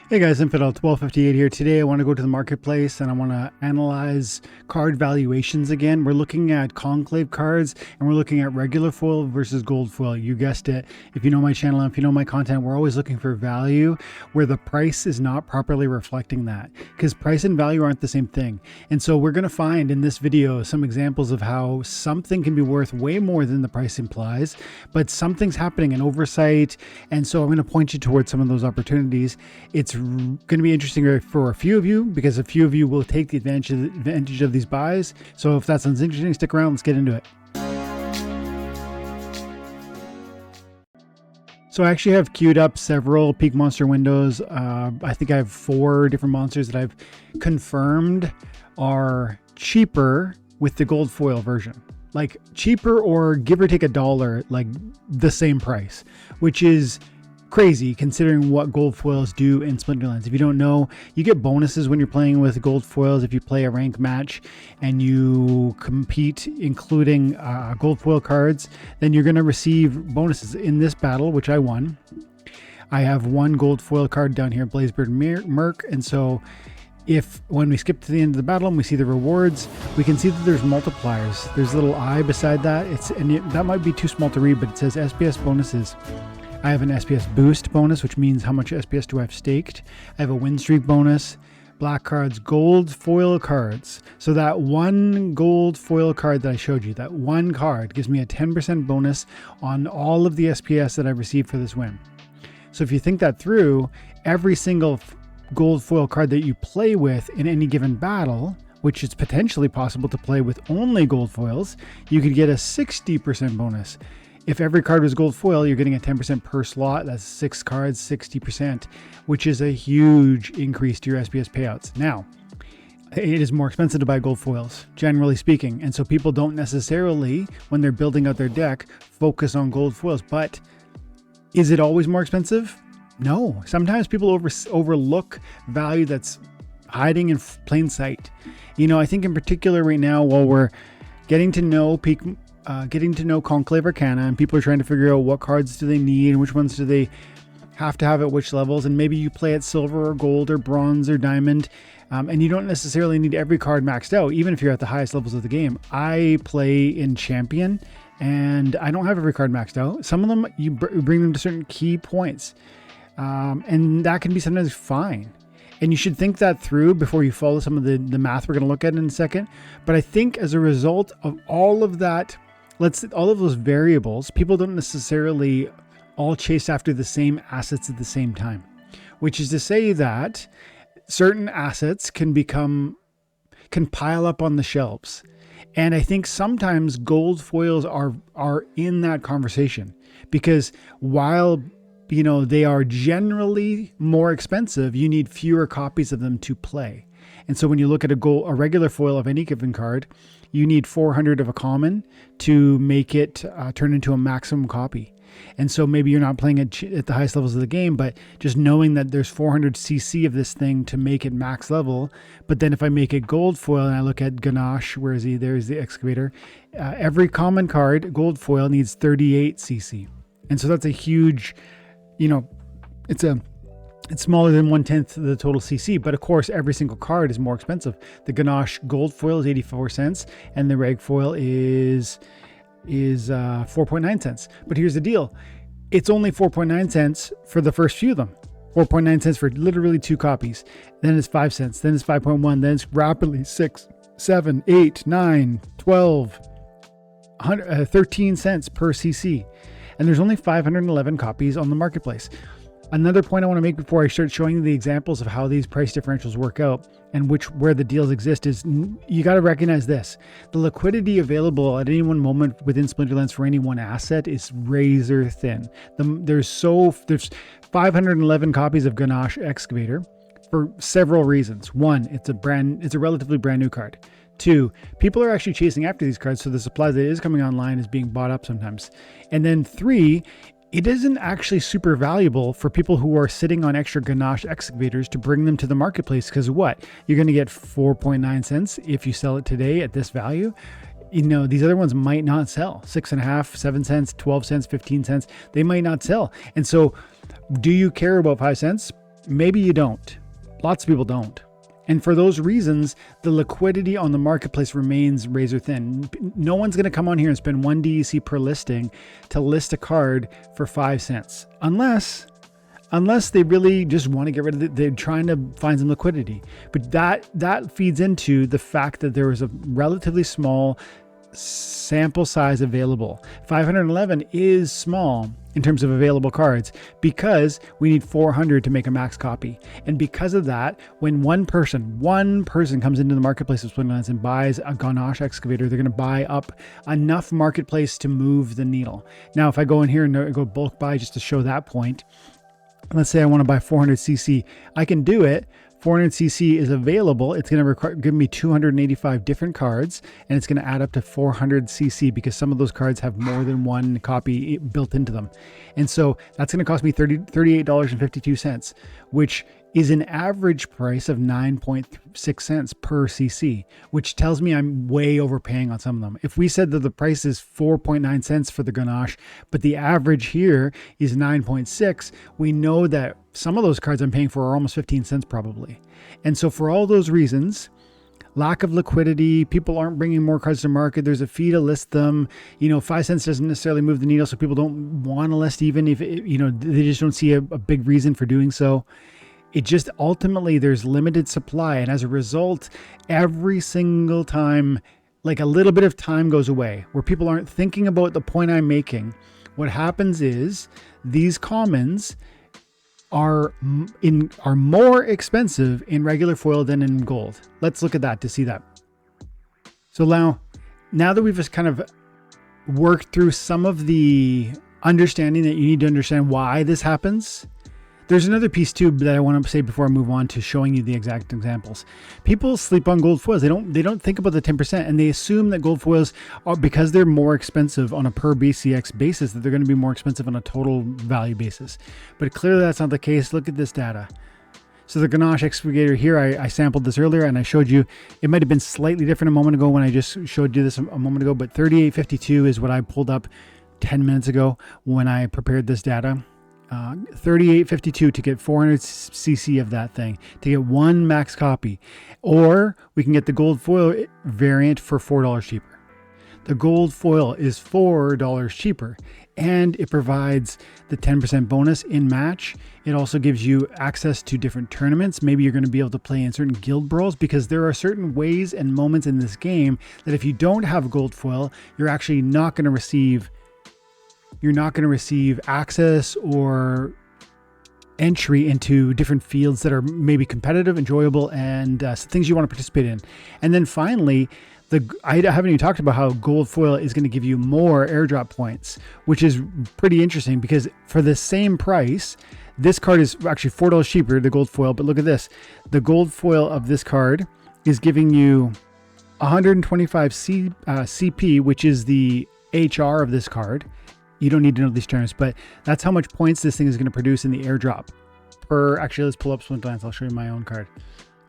Hey guys, Infidel 1258 here. Today I want to go to the marketplace and I want to analyze card valuations again. We're looking at conclave cards and we're looking at regular foil versus gold foil. You guessed it. If you know my channel, if you know my content, we're always looking for value where the price is not properly reflecting that, because price and value aren't the same thing. And so we're going to find in this video some examples of how something can be worth way more than the price implies, but something's happening, an oversight. And so I'm going to point you towards some of those opportunities. It's going to be interesting for a few of you because a few of you will take the advantage of these buys. So if that sounds interesting, stick around. Let's get into it. So I actually have queued up several peak monster windows. I think I have 4 different monsters that I've confirmed are cheaper with the gold foil version. Like cheaper or give or take $1, like the same price, which is crazy considering what gold foils do in Splinterlands. If you don't know, you get bonuses when you're playing with gold foils. If you play a rank match and you compete including gold foil cards, then you're going to receive bonuses. In this battle, which I won, I have 1 gold foil card down here, Blazebeard Merc, and so when we skip to the end of the battle and we see the rewards, we can see that there's multipliers. There's a little eye beside that. That might be too small to read, but it says SPS bonuses. I have an SPS boost bonus, which means how much SPS do I have staked. I have a win streak bonus, black cards, gold foil cards. So that 1 gold foil card that I showed you, that 1 card gives me a 10% bonus on all of the SPS that I received for this win. So if you think that through, every single gold foil card that you play with in any given battle, which is potentially possible to play with only gold foils, you could get a 60% bonus. If every card was gold foil, you're getting a 10% per slot. That's 6 cards, 60%, which is a huge increase to your SPS payouts. Now, it is more expensive to buy gold foils, generally speaking. And so people don't necessarily, when they're building out their deck, focus on gold foils. But is it always more expensive? No. Sometimes people overlook value that's hiding in plain sight. You know, I think in particular right now, while we're getting to know Conclave Arcana, and people are trying to figure out what cards do they need and which ones do they have to have at which levels, and maybe you play at silver or gold or bronze or diamond, and you don't necessarily need every card maxed out, even if you're at the highest levels of the game. I play in champion and I don't have every card maxed out. Some of them you bring them to certain key points, and that can be sometimes fine. And you should think that through before you follow some of the math we're going to look at in a second. But I think as a result of all of that, all of those variables, people don't necessarily all chase after the same assets at the same time, which is to say that certain assets can pile up on the shelves. And I think sometimes gold foils are in that conversation, because while they are generally more expensive, you need fewer copies of them to play. And so when you look at a regular foil of any given card, you need 400 of a common to make it turn into a maximum copy. And so maybe you're not playing at the highest levels of the game, but just knowing that there's 400 CC of this thing to make it max level. But then if I make it gold foil and I look at Ganache, where is he? There's the excavator. Every common card, gold foil, needs 38 CC. And so that's a huge, it's smaller than 1/10 of the total CC, but of course every single card is more expensive. The Ganache gold foil is 84 cents and the reg foil is 4.9 cents. But here's the deal. It's only 4.9 cents for the first few of them. 4.9 cents for literally 2 copies. Then it's 5 cents, then it's 5.1, then it's rapidly 6, 7, 8, 9, 12, 13 cents per CC. And there's only 511 copies on the marketplace. Another point I want to make before I start showing you the examples of how these price differentials work out and where the deals exist is you got to recognize this. The liquidity available at any one moment within Splinterlands for any one asset is razor thin. There's 511 copies of Ganache Excavator for several reasons. 1, it's a relatively brand new card. 2, people are actually chasing after these cards, so the supply that is coming online is being bought up sometimes. And then 3, it isn't actually super valuable for people who are sitting on extra Ganache excavators to bring them to the marketplace, because what? You're going to get 4.9 cents if you sell it today at this value. These other ones might not sell. 6.5, 7 cents, 12 cents, 15 cents. They might not sell. And so do you care about 5 cents? Maybe you don't. Lots of people don't. And for those reasons, the liquidity on the marketplace remains razor thin. No one's going to come on here and spend 1 DEC per listing to list a card for 5 cents. Unless they really just want to get rid of it, they're trying to find some liquidity. But that feeds into the fact that there is a relatively small sample size available. 511 is small in terms of available cards because we need 400 to make a max copy. And because of that, when one person comes into the marketplace of Splinterlands and buys a Ganache excavator, they're going to buy up enough marketplace to move the needle. Now, if I go in here and go bulk buy just to show that point, let's say I want to buy 400cc, I can do it. 400cc is available. It's going to give me 285 different cards, and it's going to add up to 400cc because some of those cards have more than one copy built into them. And so that's going to cost me $38.52, which is an average price of 9.6 cents per cc, which tells me I'm way overpaying on some of them. If we said that the price is 4.9 cents for the Ganache, but the average here is 9.6, we know that some of those cards I'm paying for are almost 15 cents probably. And so for all those reasons, lack of liquidity, people aren't bringing more cards to market, there's a fee to list them, 5 cents doesn't necessarily move the needle, so people don't want to list even if, they just don't see a big reason for doing so. It just ultimately there's limited supply. And as a result, every single time, like a little bit of time goes away where people aren't thinking about the point I'm making. What happens is these commons are more expensive in regular foil than in gold. Let's look at that to see that. So now that we've just kind of worked through some of the understanding that you need to understand why this happens, there's another piece too that I want to say before I move on to showing you the exact examples. People sleep on gold foils. They don't think about the 10%, and they assume that gold foils are, because they're more expensive on a per BCX basis, that they're going to be more expensive on a total value basis. But clearly that's not the case. Look at this data. So the Ganache excavator here, I sampled this earlier and I showed you, it might have been slightly different a moment ago when I just showed you this a moment ago, but 3852 is what I pulled up 10 minutes ago when I prepared this data. 3852 to get 400cc of that thing, to get one max copy. Or we can get the gold foil variant for $4 cheaper. The gold foil is $4 cheaper, and it provides the 10% bonus in match. It also gives you access to different tournaments. Maybe you're going to be able to play in certain guild brawls, because there are certain ways and moments in this game that if you don't have gold foil, you're actually not going to receive access or entry into different fields that are maybe competitive, enjoyable, and things you want to participate in. And then finally, I haven't even talked about how gold foil is going to give you more airdrop points, which is pretty interesting because for the same price, this card is actually $4 cheaper, the gold foil. But look at this. The gold foil of this card is giving you 125 CP, which is the HR of this card. You don't need to know these terms, but that's how much points this thing is going to produce in the airdrop. Actually, let's pull up Splinterlands. I'll show you my own card.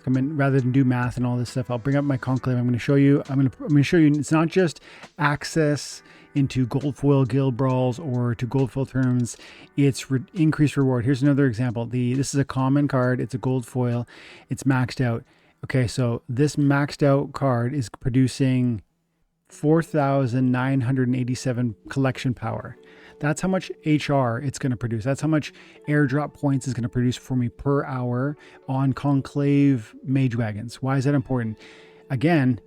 Come in, rather than do math and all this stuff, I'll bring up my conclave. I'm going to show you. I'm going to show you. It's not just access into gold foil guild brawls or to gold foil tournaments. It's increased reward. Here's another example. This is a common card. It's a gold foil. It's maxed out. Okay, so this maxed out card is producing 4,987 collection power. That's how much HR it's going to produce. That's how much airdrop points is going to produce for me per hour on conclave mage wagons. Why is that important? Again,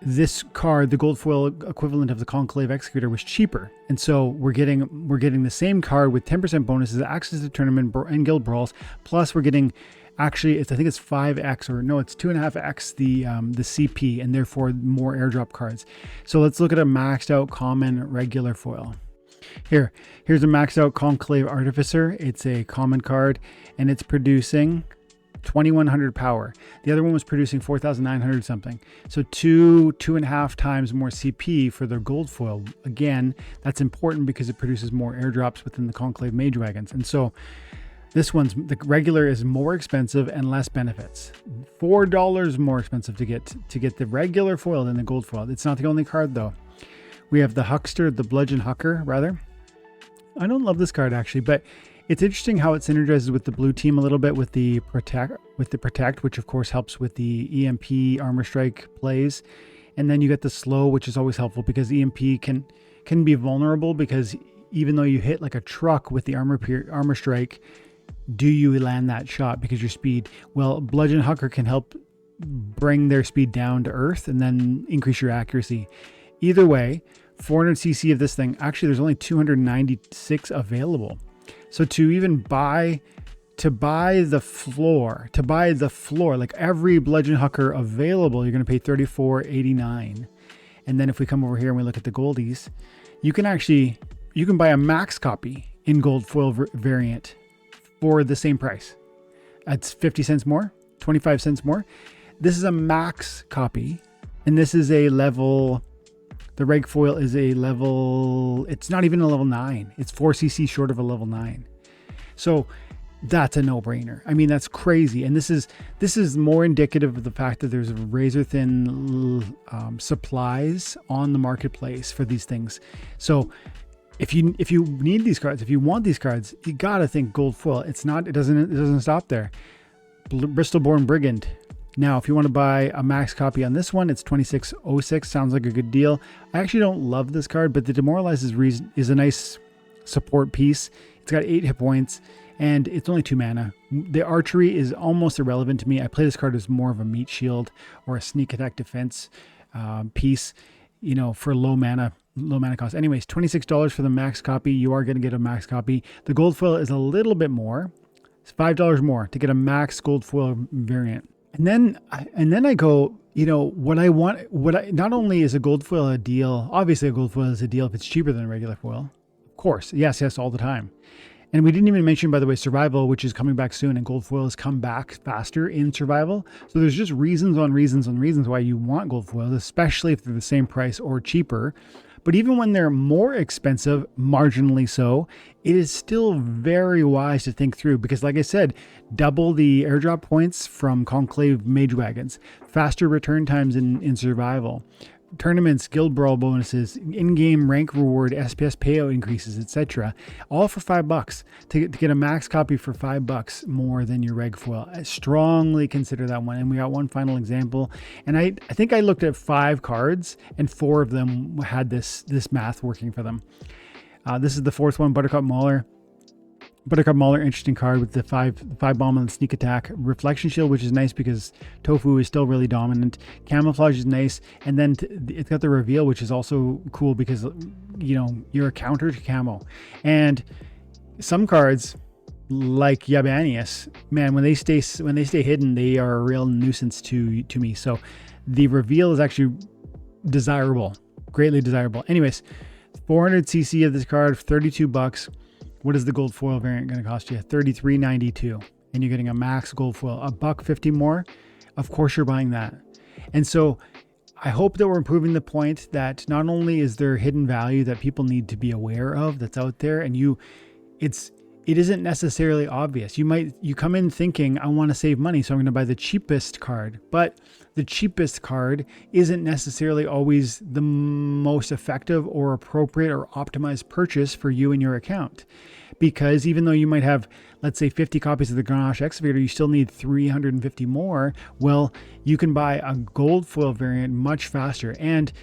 this card, the gold foil equivalent of the conclave excavator, was cheaper, and so we're getting the same card with 10% bonuses, access to tournament and guild brawls, plus we're getting, actually, I think it's 5x, or no, it's 2.5x the CP, and therefore more airdrop cards. So let's look at a maxed out common regular foil. Here's a maxed out conclave artificer. It's a common card, and it's producing 2,100 power. The other one was producing 4,900 something. So 2.5 times more CP for the gold foil. Again, that's important because it produces more airdrops within the conclave mage wagons. And so this one's, the regular is more expensive and less benefits. $4 more expensive to get the regular foil than the gold foil. It's not the only card though. We have the huckster, the bludgeon hucker rather. I don't love this card actually, but It's interesting how it synergizes with the blue team a little bit with the protect, which of course helps with the EMP armor strike plays. And then you get the slow, which is always helpful because EMP can be vulnerable, because even though you hit like a truck with the armor strike, do you land that shot because your speed? Well, bludgeon hucker can help bring their speed down to earth and then increase your accuracy. Either way, 400 cc of this thing. Actually, there's only 296 available. So to buy the floor, like every bludgeon hucker available, you're going to pay $34.89. And then if we come over here and we look at the goldies, you can buy a max copy in gold foil variant for the same price. That's 50 cents more, 25 cents more. This is a max copy, and this is a level, the reg foil is a level, it's not even a level 9. It's 4cc short of a level 9. So that's a no-brainer. I mean, that's crazy. And this is more indicative of the fact that there's razor thin supplies on the marketplace for these things. So if you need these cards, if you want these cards, you gotta think gold foil. It doesn't stop there. Bristol-born Brigand. Now, if you want to buy a max copy on this one, it's 2606. Sounds like a good deal. I actually don't love this card, but the Demoralizes is a nice support piece. It's got 8 hit points, and it's only 2 mana. The archery is almost irrelevant to me. I play this card as more of a meat shield or a sneak attack defense piece, for low mana cost. Anyways, $26 for the max copy. You are going to get a max copy. The gold foil is a little bit more. It's $5 more to get a max gold foil variant. And then I go, not only is a gold foil a deal, obviously a gold foil is a deal if it's cheaper than a regular foil. Of course. Yes, all the time. And we didn't even mention, by the way, survival, which is coming back soon, and gold foil has come back faster in survival. So there's just reasons why you want gold foils, especially if they're the same price or cheaper. But even when they're more expensive, marginally so, it is still very wise to think through, because like I said, double the airdrop points from Conclave Mage Wagons, faster return times in survival, tournaments, guild brawl bonuses, in-game rank reward, SPS payout increases, etc. All for $5 to get a max copy for $5 more than your reg foil. I strongly consider that one. And we got one final example. And I think I looked at 5 cards, and 4 of them had this math working for them. This is the 4th one, Buttercup Mauler. Buttercup Mauler, interesting card with the 5 bomb and the sneak attack. Reflection shield, which is nice because Tofu is still really dominant. Camouflage is nice. And then it's got the reveal, which is also cool because, you're a counter to camo. And some cards like Yabanius, man, when they stay hidden, they are a real nuisance to me. So the reveal is actually desirable, greatly desirable. Anyways, 400 cc of this card, $32. What is the gold foil variant going to cost you? $33.92, and you're getting a max gold foil, $1.50 more. Of course, you're buying that. And so I hope that we're improving the point that not only is there hidden value that people need to be aware of that's out there, and it isn't necessarily obvious. You come in thinking, I want to save money, so I'm going to buy the cheapest card. But the cheapest card isn't necessarily always the most effective or appropriate or optimized purchase for you and your account. Because even though you might have, let's say, 50 copies of the Grenache Excavator, you still need 350 more. Well, you can buy a gold foil variant much faster. And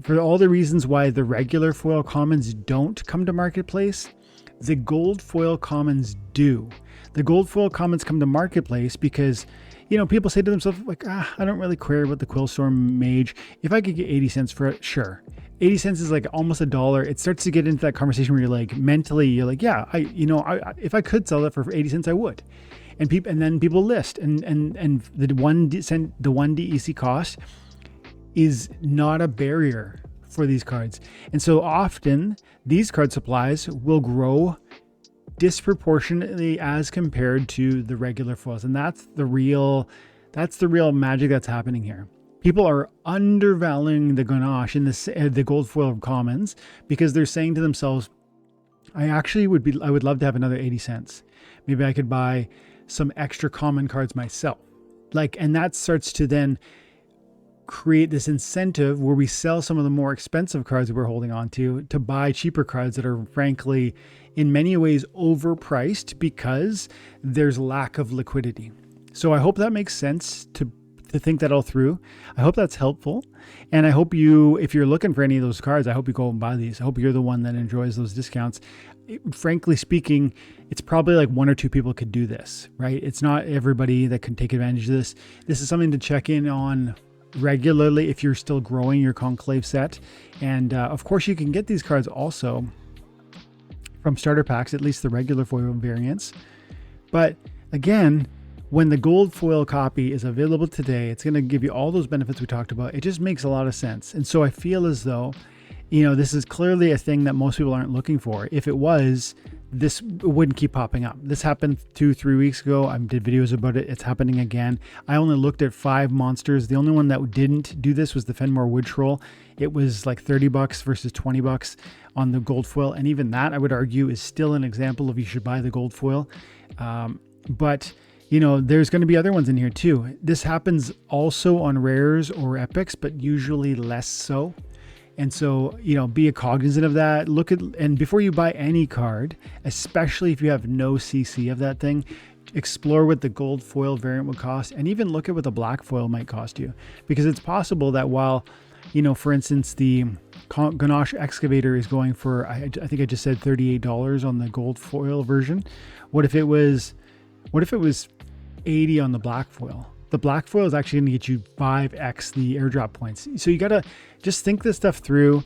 for all the reasons why the regular foil commons don't come to marketplace, the gold foil commons do. The gold foil commons come to marketplace because, people say to themselves, like, I don't really care about the Quillstorm Mage. If I could get 80 cents for it, sure. 80 cents is like almost $1. It starts to get into that conversation where you're like, mentally, you're like, yeah, if I could sell that for 80 cents, I would. And then people list, and the one DEC cost is not a barrier for these cards. And so often these card supplies will grow disproportionately as compared to the regular foils. And that's the real magic that's happening here. People are undervaluing the Grenache in the gold foil commons because they're saying to themselves, I would love to have another 80 cents. Maybe I could buy some extra common cards myself. And that starts to then create this incentive where we sell some of the more expensive cards that we're holding on to buy cheaper cards that are frankly in many ways overpriced because there's lack of liquidity. So I hope that makes sense to think that all through. I hope that's helpful. And I hope if you're looking for any of those cards, I hope you go and buy these. I hope you're the one that enjoys those discounts. Frankly speaking, it's probably like 1 or 2 people could do this, right? It's not everybody that can take advantage of this. This is something to check in on regularly if you're still growing your conclave set. And of course you can get these cards also from starter packs, at least the regular foil variants. But again, when the gold foil copy is available today, it's going to give you all those benefits we talked about. It just makes a lot of sense. And so I feel as though, this is clearly a thing that most people aren't looking for. If it was, this wouldn't keep popping up. This happened 2-3 weeks ago. I did videos about it. It's happening again. I only looked at 5 monsters. The only one that didn't do this was the Fenmore Wood Troll. It was like $30 versus $20 on the gold foil. And even that, I would argue, is still an example of you should buy the gold foil. But there's going to be other ones in here too. This happens also on rares or epics, but usually less so. And so, be cognizant of that. And before you buy any card, especially if you have no CC of that thing, explore what the gold foil variant would cost, and even look at what the black foil might cost you. Because it's possible that while, for instance, the Ganache Excavator is going for, I think I just said $38 on the gold foil version. What if it was 80 on the black foil? The black foil is actually going to get you 5x the airdrop points. So you got to just think this stuff through.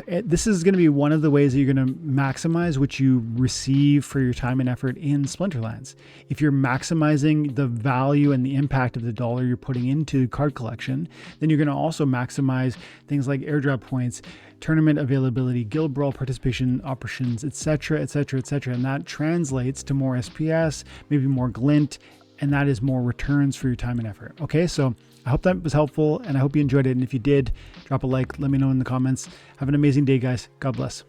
This is going to be one of the ways that you're going to maximize what you receive for your time and effort in Splinterlands. If you're maximizing the value and the impact of the dollar you're putting into card collection, then you're going to also maximize things like airdrop points, tournament availability, guild brawl participation options, etc., etc., etc. And that translates to more SPS, maybe more glint, and that is more returns for your time and effort. Okay, so I hope that was helpful, and I hope you enjoyed it. And if you did, drop a like, let me know in the comments. Have an amazing day, guys. God bless.